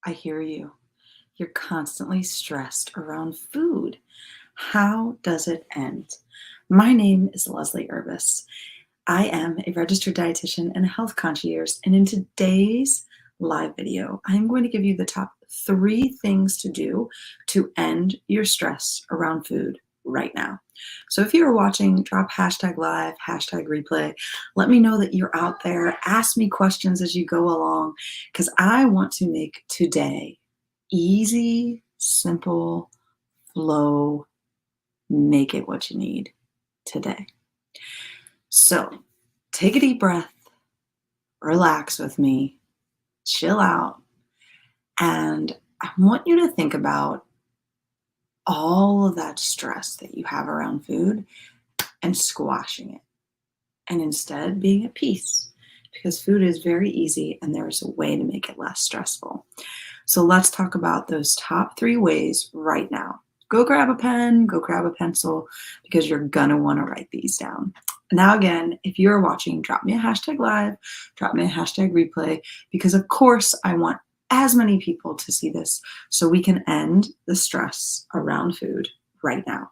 I hear you. You're constantly stressed around food. How does it end? My name is Leslie Urbas. I am a registered dietitian and a health concierge, and in today's live video, I'm going to give you the top 3 things to do to end your stress around food right now. So if you're watching, drop hashtag live, hashtag replay. Let me know that you're out there. Ask me questions as you go along, because I want to make today easy, simple, flow, make it what you need today. So take a deep breath, relax with me, chill out, and I want you to think about all of that stress that you have around food and squashing it, and instead being at peace, because food is very easy and there is a way to make it less stressful. So let's talk about those top 3 ways right now. Go grab a pen, go grab a pencil, because you're gonna wanna write these down. Now again, if you're watching, drop me a hashtag live, drop me a hashtag replay, because of course I want as many people to see this so we can end the stress around food right now.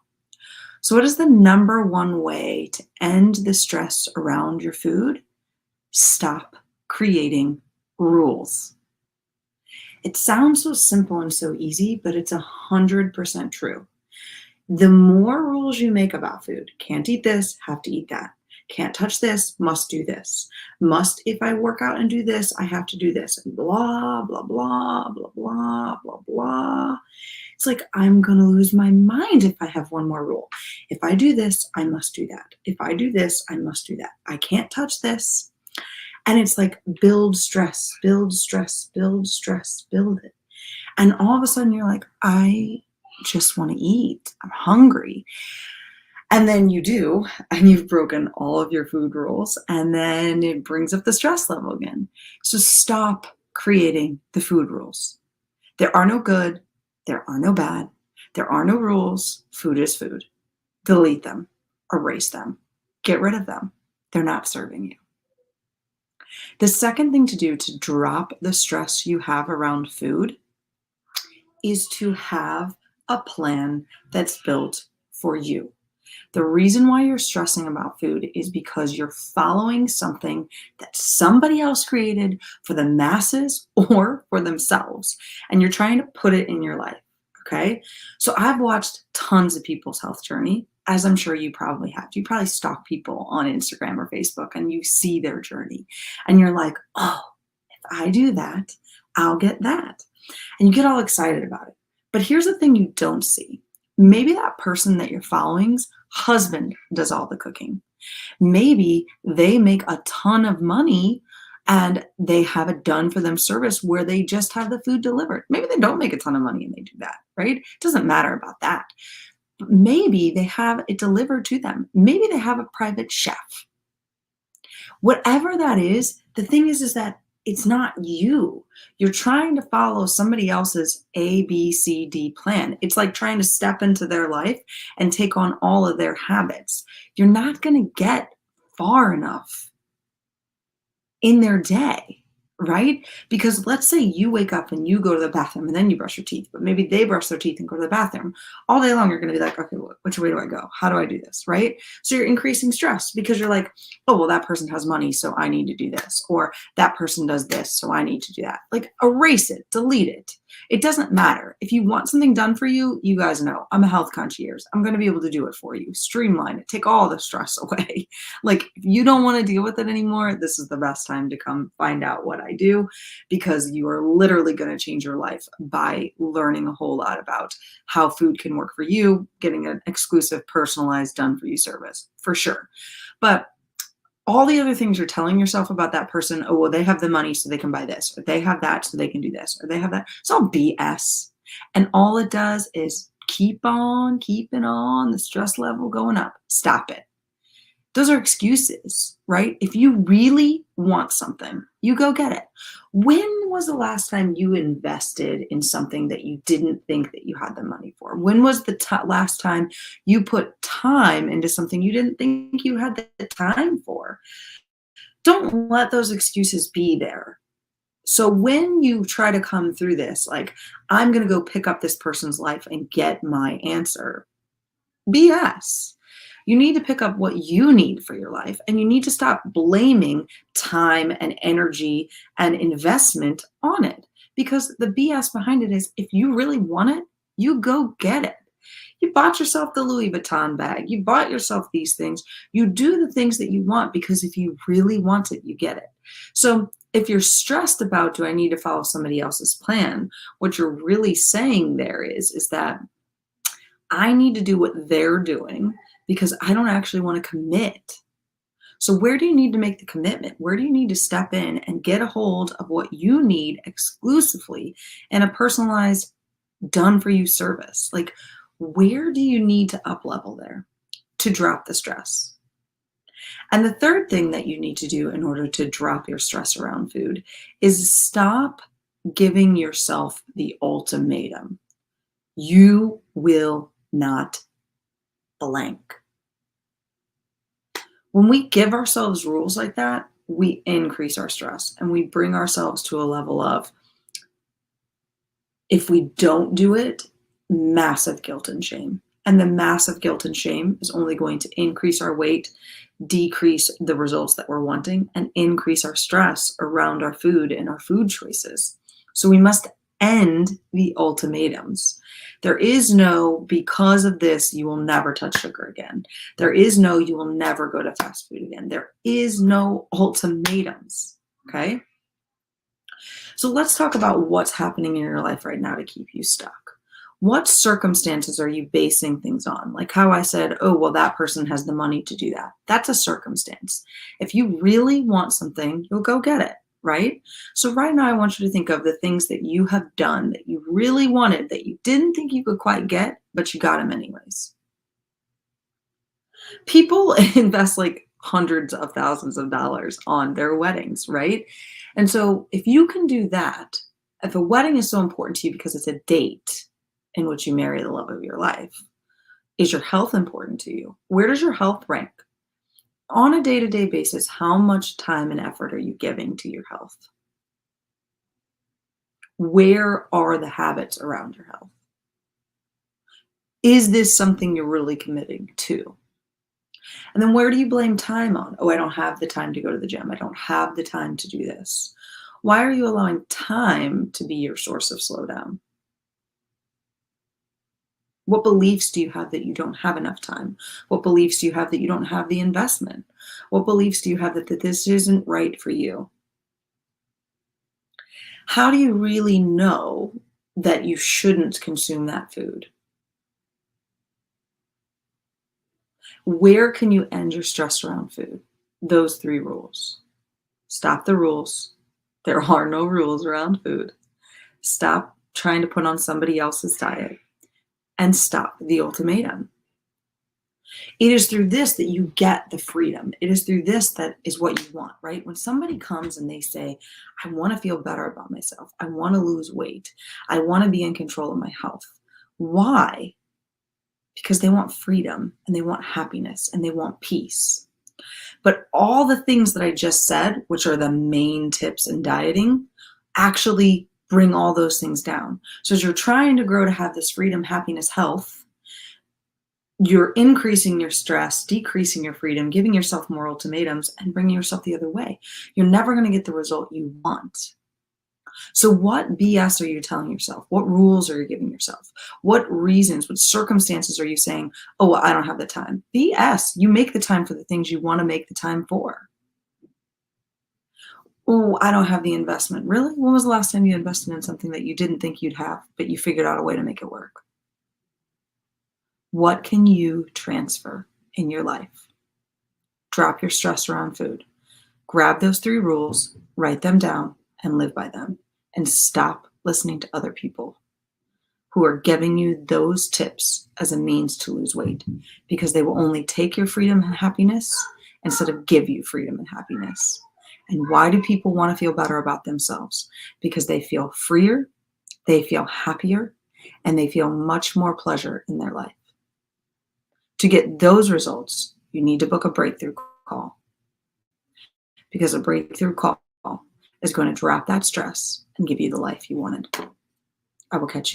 So what is the number 1 way to end the stress around your food? Stop creating rules. It sounds so simple and so easy, but it's 100% true. The more rules you make about food, can't eat this, have to eat that. Can't touch this, must do this. Must, if I work out and do this, I have to do this. And blah, blah, blah, blah, blah, blah, blah. It's like, I'm going to lose my mind if I have one more rule. If I do this, I must do that. If I do this, I must do that. I can't touch this. And it's like, build stress, build stress, build stress, build it. And all of a sudden you're like, I just want to eat. I'm hungry. And then you do, and you've broken all of your food rules, and then it brings up the stress level again. So stop creating the food rules. There are no good, there are no bad, there are no rules. Food is food. Delete them, erase them, get rid of them. They're not serving you. The second thing to do to drop the stress you have around food is to have a plan that's built for you. The reason why you're stressing about food is because you're following something that somebody else created for the masses or for themselves, and you're trying to put it in your life, okay? So I've watched tons of people's health journey, as I'm sure you probably have. You probably stalk people on Instagram or Facebook and you see their journey, and you're like, oh, if I do that, I'll get that. And you get all excited about it. But here's the thing you don't see. Maybe that person that you're following's husband does all the cooking. Maybe they make a ton of money and they have a done for them service where they just have the food delivered. Maybe they don't make a ton of money and they do that, right? It doesn't matter about that. But maybe they have it delivered to them. Maybe they have a private chef. Whatever that is, the thing is that it's not you. You're trying to follow somebody else's A, B, C, D plan. It's like trying to step into their life and take on all of their habits. You're not going to get far enough in their day, right? Because let's say you wake up and you go to the bathroom and then you brush your teeth, but maybe they brush their teeth and go to the bathroom. All day long, you're going to be like, okay, which way do I go? How do I do this, right? So you're increasing stress because you're like, oh, well, that person has money, so I need to do this. Or that person does this, so I need to do that. Like, erase it, delete it. It doesn't matter. If you want something done for you, you guys know, I'm a health concierge. I'm going to be able to do it for you. Streamline it, take all the stress away. Like, if you don't want to deal with it anymore, this is the best time to come find out what I do, because you are literally going to change your life by learning a whole lot about how food can work for you, getting an exclusive, personalized, done for you service, for sure. But all the other things you're telling yourself about that person, oh, well, they have the money so they can buy this, or they have that so they can do this, or they have that. It's all BS. And all it does is keep on keeping on the stress level going up. Stop it. Those are excuses, right? If you really want something, you go get it. When was the last time you invested in something that you didn't think that you had the money for? When was the last time you put time into something you didn't think you had the time for? Don't let those excuses be there. So when you try to come through this, like, I'm going to go pick up this person's life and get my answer, BS. You need to pick up what you need for your life, and you need to stop blaming time and energy and investment on it, because the BS behind it is, if you really want it, you go get it. You bought yourself the Louis Vuitton bag. You bought yourself these things. You do the things that you want, because if you really want it, you get it. So if you're stressed about, do I need to follow somebody else's plan? What you're really saying there is that I need to do what they're doing because I don't actually want to commit. So where do you need to make the commitment? Where do you need to step in and get a hold of what you need exclusively in a personalized, done for you service? Like, where do you need to up level there to drop the stress? And the third thing that you need to do in order to drop your stress around food is stop giving yourself the ultimatum. You will not blank. When we give ourselves rules like that, we increase our stress and we bring ourselves to a level of, if we don't do it, massive guilt and shame. And the massive guilt and shame is only going to increase our weight, decrease the results that we're wanting, and increase our stress around our food and our food choices. So we must end the ultimatums. There is no, because of this, you will never touch sugar again. There is no, you will never go to fast food again. There is no ultimatums, okay? So let's talk about what's happening in your life right now to keep you stuck. What circumstances are you basing things on? Like how I said, oh, well, that person has the money to do that. That's a circumstance. If you really want something, you'll go get it, right? So right now, I want you to think of the things that you have done that you really wanted, that you didn't think you could quite get, but you got them anyways. People invest like hundreds of thousands of dollars on their weddings, right? And so if you can do that, if a wedding is so important to you because it's a date in which you marry the love of your life, is your health important to you? Where does your health rank? On a day-to-day basis, how much time and effort are you giving to your health? Where are the habits around your health? Is this something you're really committing to? And then where do you blame time on? Oh, I don't have the time to go to the gym. I don't have the time to do this. Why are you allowing time to be your source of slowdown? What beliefs do you have that you don't have enough time? What beliefs do you have that you don't have the investment? What beliefs do you have that this isn't right for you? How do you really know that you shouldn't consume that food? Where can you end your stress around food? Those 3 rules. Stop the rules. There are no rules around food. Stop trying to put on somebody else's diet. And stop the ultimatum. It is through this that you get the freedom. It is through this that is what you want, right? When somebody comes and they say, I want to feel better about myself. I want to lose weight. I want to be in control of my health. Why? Because they want freedom and they want happiness and they want peace. But all the things that I just said, which are the main tips in dieting, actually bring all those things down. So as you're trying to grow to have this freedom, happiness, health, you're increasing your stress, decreasing your freedom, giving yourself more ultimatums, and bringing yourself the other way. You're never going to get the result you want. So what BS are you telling yourself? What rules are you giving yourself? What reasons, what circumstances are you saying, oh, well, I don't have the time? BS. You make the time for the things you want to make the time for. Oh, I don't have the investment. Really? When was the last time you invested in something that you didn't think you'd have, but you figured out a way to make it work? What can you transfer in your life? Drop your stress around food. Grab those 3 rules, write them down, and live by them. And stop listening to other people who are giving you those tips as a means to lose weight, because they will only take your freedom and happiness instead of give you freedom and happiness. And why do people want to feel better about themselves? Because they feel freer, they feel happier, and they feel much more pleasure in their life. To get those results, you need to book a breakthrough call. Because a breakthrough call is going to drop that stress and give you the life you wanted. I will catch you.